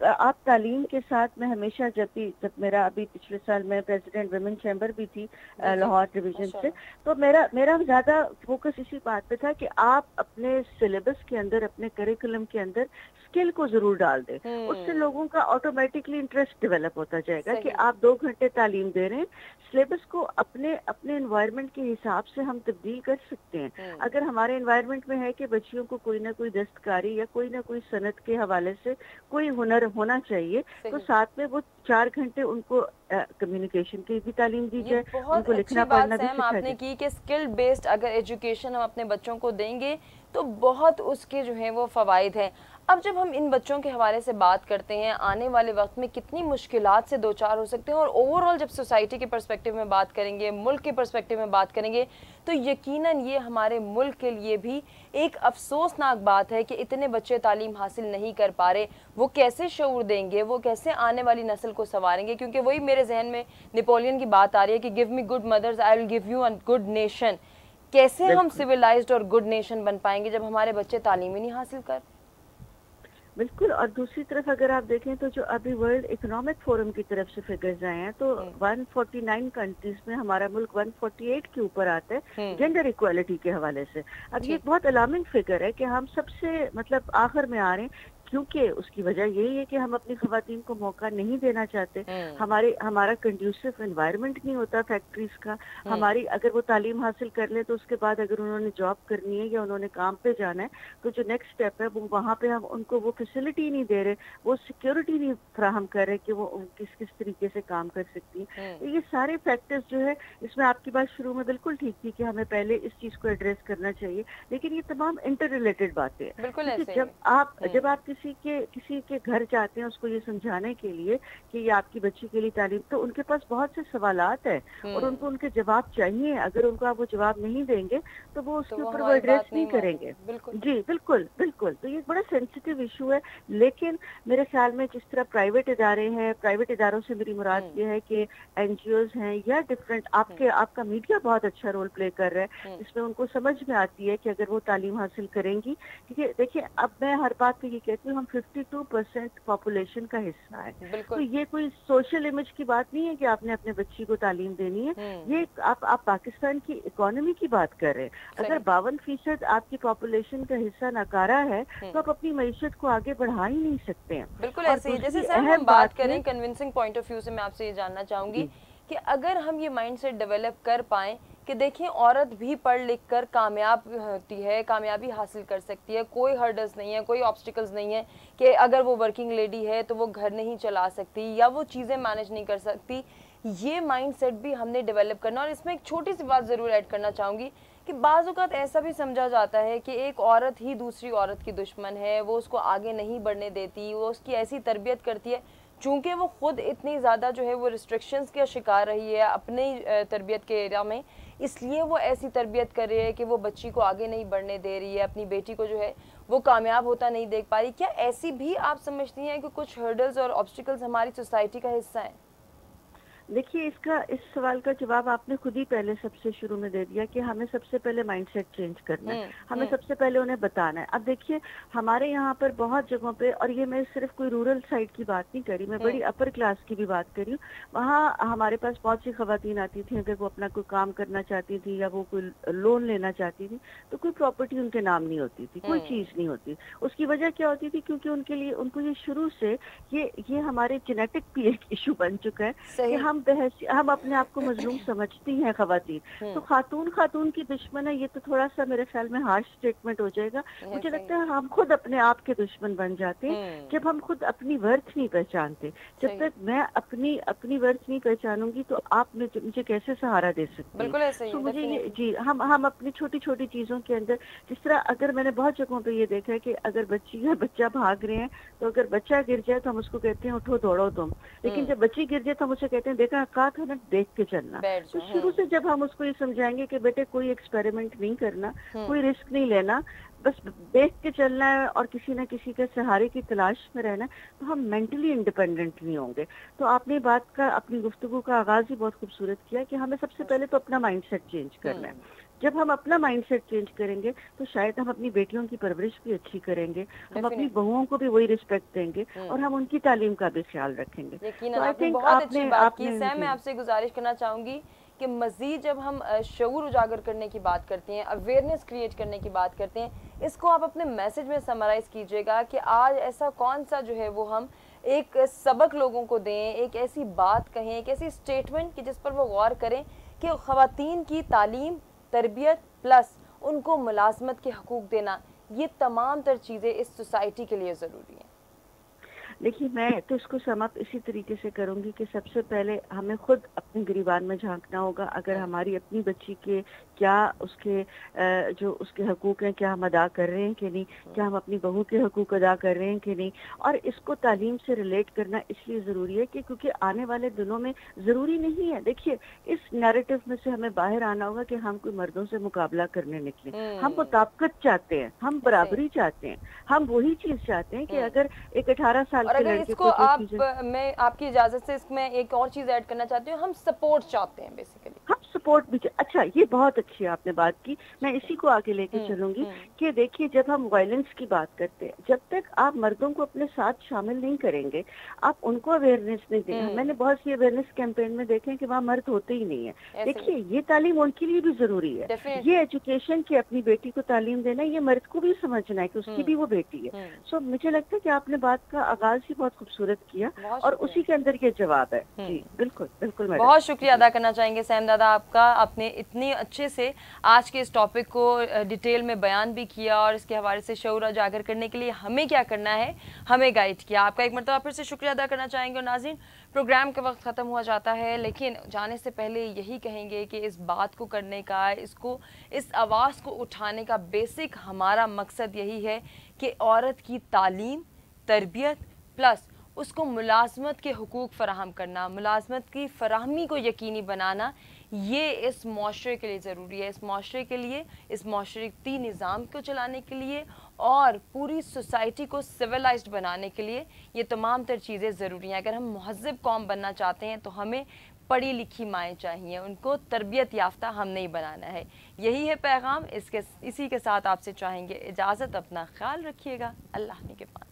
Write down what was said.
آپ تعلیم کے ساتھ، میں ہمیشہ جب میرا ابھی پچھلے سال میں پریزیڈنٹ ویمن چیمبر بھی تھی لاہور ڈویژن سے، تو میرا زیادہ فوکس اسی بات پہ تھا کہ آپ اپنے سلیبس کے اندر، اپنے کریکولم کے اندر اسکل کو ضرور ڈال دیں. اس سے لوگوں کا آٹومیٹکلی انٹرسٹ ڈیولپ ہوتا جائے گا کہ آپ 2 گھنٹے تعلیم دے رہے ہیں، سلیبس کو اپنے انوائرمنٹ کے حساب سے ہم تبدیل کر سکتے ہیں. اگر ہمارے انوائرمنٹ میں ہے کہ بچیوں کو کوئی نہ کوئی دستکاری یا کوئی نہ کوئی صنعت کے حوالے سے کوئی ہنر ہونا چاہیے، تو ساتھ میں وہ 4 گھنٹے ان کو کمیونیکیشن کی بھی تعلیم دی جائے، ان کو لکھنا پڑھنا بھی سکھایا جائے. آپ نے کی کہ اسکل بیسڈ اگر ایجوکیشن ہم اپنے بچوں کو دیں گے تو بہت اس کے جو ہیں وہ فوائد ہیں. اب جب ہم ان بچوں کے حوالے سے بات کرتے ہیں، آنے والے وقت میں کتنی مشکلات سے دوچار ہو سکتے ہیں، اور اوورآل جب سوسائٹی کے پرسپیکٹیو میں بات کریں گے، ملک کے پرسپیکٹیو میں بات کریں گے، تو یقیناً یہ ہمارے ملک کے لیے بھی ایک افسوسناک بات ہے کہ اتنے بچے تعلیم حاصل نہیں کر پا رہے. وہ کیسے شعور دیں گے، وہ کیسے آنے والی نسل کو سنواریں گے؟ کیونکہ وہی میرے ذہن میں نیپولین کی بات آ رہی ہے کہ give me good mothers I will give you a good nation. کیسے ہم سویلائزڈ اور گڈ نیشن بن پائیں گے جب ہمارے بچے تعلیم ہی نہیں حاصل کر؟ بالکل. اور دوسری طرف اگر آپ دیکھیں تو جو ابھی ورلڈ اکنامک فورم کی طرف سے فگرز آئے ہیں تو 149 کنٹریز میں ہمارا ملک 148 کے اوپر آتا ہے جینڈر ایکوالٹی کے حوالے سے. اب یہ بہت الارمنگ فگر ہے کہ ہم سب سے مطلب آخر میں آ رہے ہیں، کیونکہ اس کی وجہ یہی ہے کہ ہم اپنی خواتین کو موقع نہیں دینا چاہتے. ہمارا کنڈیوسو انوائرمنٹ نہیں ہوتا فیکٹریز کا. ہماری اگر وہ تعلیم حاصل کر لیں تو اس کے بعد اگر انہوں نے جاب کرنی ہے یا انہوں نے کام پہ جانا ہے تو جو نیکسٹ اسٹیپ ہے وہ وہاں پہ ہم ان کو وہ فیسلٹی نہیں دے رہے، وہ سیکیورٹی نہیں فراہم کر رہے کہ وہ کس طریقے سے کام کر سکتی ہیں. یہ سارے فیکٹرز جو ہے، اس میں آپ کی بات شروع میں بالکل ٹھیک تھی کہ ہمیں پہلے اس چیز کو ایڈریس کرنا چاہیے، لیکن یہ تمام انٹر ریلیٹڈ باتیں ہیں. جب آپ کسی کے گھر جاتے ہیں اس کو یہ سمجھانے کے لیے کہ یہ آپ کی بچی کے لیے تعلیم، تو ان کے پاس بہت سے سوالات ہیں اور ان کو ان کے جواب چاہیے. اگر ان کو آپ وہ جواب نہیں دیں گے تو وہ اس کے اوپر وہ ایڈریس نہیں کریں گے. جی بالکل بالکل. تو یہ بڑا سینسیٹیو ایشو ہے. لیکن میرے خیال میں جس طرح پرائیویٹ ادارے ہیں، پرائیویٹ اداروں سے میری مراد یہ ہے کہ این جی اوز ہیں یا ڈفرینٹ، آپ کا میڈیا بہت اچھا رول پلے کر رہا ہے جس میں ان کو سمجھ میں آتی ہے کہ اگر وہ تعلیم حاصل کریں گی، کیونکہ دیکھیے اب میں ہر بات پہ یہ کہتی ہوں ہم 52% پاپولیشن کا حصہ ہے. تو یہ کوئی سوشل امیج کی بات نہیں ہے کہ آپ نے اپنے بچی کو تعلیم دینی ہے. یہ آپ پاکستان کی اکانومی کی بات کر رہے ہیں. اگر 52% آپ کی پاپولیشن کا حصہ ناکارہ ہے تو آپ اپنی معیشت کو آگے بڑھا ہی نہیں سکتے ہیں. بالکل ایسے ہی جیسے سر ہم بات کریں کنونسنگ پوائنٹ آف ویو سے، میں آپ سے یہ جاننا چاہوں گی کہ اگر ہم یہ مائنڈ سیٹ ڈیولپ کر پائیں کہ دیکھیں عورت بھی پڑھ لکھ کر کامیاب ہوتی ہے، کامیابی حاصل کر سکتی ہے، کوئی ہرڈلز نہیں ہے، کوئی آبسٹیکلز نہیں ہے کہ اگر وہ ورکنگ لیڈی ہے تو وہ گھر نہیں چلا سکتی یا وہ چیزیں مینیج نہیں کر سکتی. یہ مائنڈ سیٹ بھی ہم نے ڈیولپ کرنا. اور اس میں ایک چھوٹی سی بات ضرور ایڈ کرنا چاہوں گی کہ بعض اوقات ایسا بھی سمجھا جاتا ہے کہ ایک عورت ہی دوسری عورت کی دشمن ہے، وہ اس کو آگے نہیں بڑھنے دیتی، وہ اس کی ایسی تربیت کرتی ہے چونکہ وہ خود اتنی زیادہ جو ہے وہ ریسٹرکشنز کا شکار رہی ہے اپنی تربیت کے ایریا میں، اس لیے وہ ایسی تربیت کر رہی ہے کہ وہ بچی کو آگے نہیں بڑھنے دے رہی ہے، اپنی بیٹی کو جو ہے وہ کامیاب ہوتا نہیں دیکھ پا رہی. کیا ایسی بھی آپ سمجھتی ہیں کہ کچھ ہرڈلز اور آبسٹیکلز ہماری سوسائٹی کا حصہ ہیں؟ دیکھیے اس سوال کا جواب آپ نے خود ہی پہلے سب سے شروع میں دے دیا کہ ہمیں سب سے پہلے مائنڈ سیٹ چینج کرنا ہے. ہمیں سب سے پہلے انہیں بتانا ہے. اب دیکھیے ہمارے یہاں پر بہت جگہوں پہ، اور یہ میں صرف کوئی رورل سائڈ کی بات نہیں کری، میں بڑی اپر کلاس کی بھی بات کری ہوں. وہاں ہمارے پاس بہت سی خواتین آتی تھیں، اگر وہ اپنا کوئی کام کرنا چاہتی تھی یا وہ کوئی لون لینا چاہتی تھی تو کوئی پراپرٹی ان کے نام نہیں ہوتی تھی، کوئی چیز نہیں ہوتی. اس کی وجہ کیا ہوتی تھی؟ کیونکہ ان کے لیے ان کو یہ شروع سے یہ ہمارے جینیٹک بھی ایک ایشو بن چکا ہے کہ ہم اپنے آپ کو مظلوم سمجھتی ہیں خواتین. تو خاتون کی دشمن ہے، یہ تو تھوڑا سا میرے خیال میں ہارش اسٹیٹمنٹ ہو جائے گا. مجھے لگتا ہے ہم خود اپنے آپ کے دشمن بن جاتے ہیں جب ہم خود اپنی ورتھ نہیں پہچانتے. جب تک میں اپنی ورتھ نہیں پہچانوں گی تو آپ مجھے کیسے سہارا دے سکتی ہیں؟ تو مجھے یہ ہم اپنی چھوٹی چھوٹی چیزوں کے اندر، جس طرح اگر میں نے بہت جگہوں پہ یہ دیکھا ہے کہ اگر بچی یا بچہ بھاگ رہے ہیں تو اگر بچہ گر جائے تو ہم اس کو کہتے ہیں اٹھو دوڑو تم، لیکن جب بچی گر جائے تو ہم اسے کہتے ہیں دیکھا کا تھا نا، دیکھ کے چلنا. تو شروع سے جب ہم اس کو یہ سمجھائیں گے کہ بیٹے کوئی ایکسپیریمنٹ نہیں کرنا، کوئی رسک نہیں لینا، بس دیکھ کے چلنا ہے اور کسی نہ کسی کے سہارے کی تلاش میں رہنا ہے، تو ہم مینٹلی انڈیپینڈنٹ نہیں ہوں گے. تو آپ نے بات کا، اپنی گفتگو کا آغاز ہی بہت خوبصورت کیا کہ ہمیں سب سے پہلے تو اپنا مائنڈ سیٹ چینج کرنا ہے. جب ہم اپنا مائنڈ سیٹ چینج کریں گے تو شاید ہم اپنی بیٹیوں کی پرورش بھی اچھی کریں گے, ہم اپنی بہوؤں کو بھی وہی رسپیکٹ دیں گے اور ہم ان کی تعلیم کا بھی خیال رکھیں گے. یقیناً آپ نے بہت اچھی بات کی. سیم میں آپ سے گزارش کرنا چاہوں گی کہ مزید جب ہم شعور اجاگر کرنے کی بات کرتے ہیں, اویئرنیس کریٹ کرنے کی بات کرتے ہیں, اس کو آپ اپنے میسج میں سمرائز کیجئے گا کہ آج ایسا کون سا جو ہے وہ ہم ایک سبق لوگوں کو دیں, ایک ایسی بات کہیں, ایک ایسی اسٹیٹمنٹ کہ جس پر وہ غور کریں کہ خواتین کی تعلیم, تربیت پلس ان کو ملازمت کے حقوق دینا, یہ تمام تر چیزیں اس سوسائٹی کے لیے ضروری ہیں. دیکھیے میں تو اس کو سم اپ اسی طریقے سے کروں گی کہ سب سے پہلے ہمیں خود اپنے گریبان میں جھانکنا ہوگا. اگر ہماری اپنی بچی کے کیا اس کے جو اس کے حقوق ہیں کیا ہم ادا کر رہے ہیں کہ نہیں, کیا ہم اپنی بہو کے حقوق ادا کر رہے ہیں کہ نہیں, اور اس کو تعلیم سے ریلیٹ کرنا اس لیے ضروری ہے کہ کیونکہ آنے والے دنوں میں ضروری نہیں ہے. دیکھیے اس نیریٹو میں سے ہمیں باہر آنا ہوگا کہ ہم کوئی مردوں سے مقابلہ کرنے نکلے. ہم مطابقت چاہتے ہیں, ہم برابری چاہتے ہیں, ہم وہی چیز چاہتے ہیں کہ اگر ایک 18 سال اور اگر اس کو میں آپ کی اجازت سے اس میں ایک اور چیز ایڈ کرنا چاہتی ہوں, ہم سپورٹ چاہتے ہیں بیسیکلی. ہم سپورٹ بھی اچھا, یہ بہت اچھی آپ نے بات کی, میں اسی کو آگے لے کے چلوں گی کہ دیکھیے جب ہم وائلنس کی بات کرتے ہیں, جب تک آپ مردوں کو اپنے ساتھ شامل نہیں کریں گے, آپ ان کو اویئرنیس نہیں دیں. میں نے بہت سی اویئرنیس کیمپین میں دیکھے کہ وہاں مرد ہوتے ہی نہیں ہیں. دیکھیے یہ تعلیم ان کے لیے بھی ضروری ہے, یہ ایجوکیشن کی اپنی بیٹی کو تعلیم دینا, یہ مرد کو بھی سمجھنا ہے کہ اس کی بھی وہ بیٹی ہے. سو مجھے لگتا ہے کہ آپ نے بات کا آغاز ہی بہت خوبصورت کیا اور اسی کے اندر یہ جواب ہے. جی بالکل بالکل. بہت شکریہ ادا کرنا چاہیں گے سیم دادا آپ کا, آپ نے اتنی اچھے سے آج کے اس ٹاپک کو ڈیٹیل میں بیان بھی کیا اور اس کے حوالے سے شعور اجاگر کرنے کے لیے ہمیں کیا کرنا ہے ہمیں گائیڈ کیا. آپ کا ایک مرتبہ پھر سے شکریہ ادا کرنا چاہیں گے. اور ناظرین, پروگرام کا وقت ختم ہوا جاتا ہے, لیکن جانے سے پہلے یہی کہیں گے کہ اس بات کو کرنے کا, اس آواز کو اٹھانے کا بیسک ہمارا مقصد یہی ہے کہ عورت کی تعلیم, تربیت پلس اس کو ملازمت کے حقوق فراہم کرنا, ملازمت کی فراہمی کو یقینی بنانا, یہ اس معاشرے کے لیے ضروری ہے. اس معاشرے کے لیے, اس معاشرتی نظام کو چلانے کے لیے اور پوری سوسائٹی کو سویلائزڈ بنانے کے لیے یہ تمام تر چیزیں ضروری ہیں. اگر ہم مہذب قوم بننا چاہتے ہیں تو ہمیں پڑھی لکھی مائیں چاہیے, ان کو تربیت یافتہ ہم نہیں بنانا ہے. یہی ہے پیغام. اسی کے ساتھ آپ سے چاہیں گے اجازت, اپنا خیال رکھیے گا. اللہ نگہبان.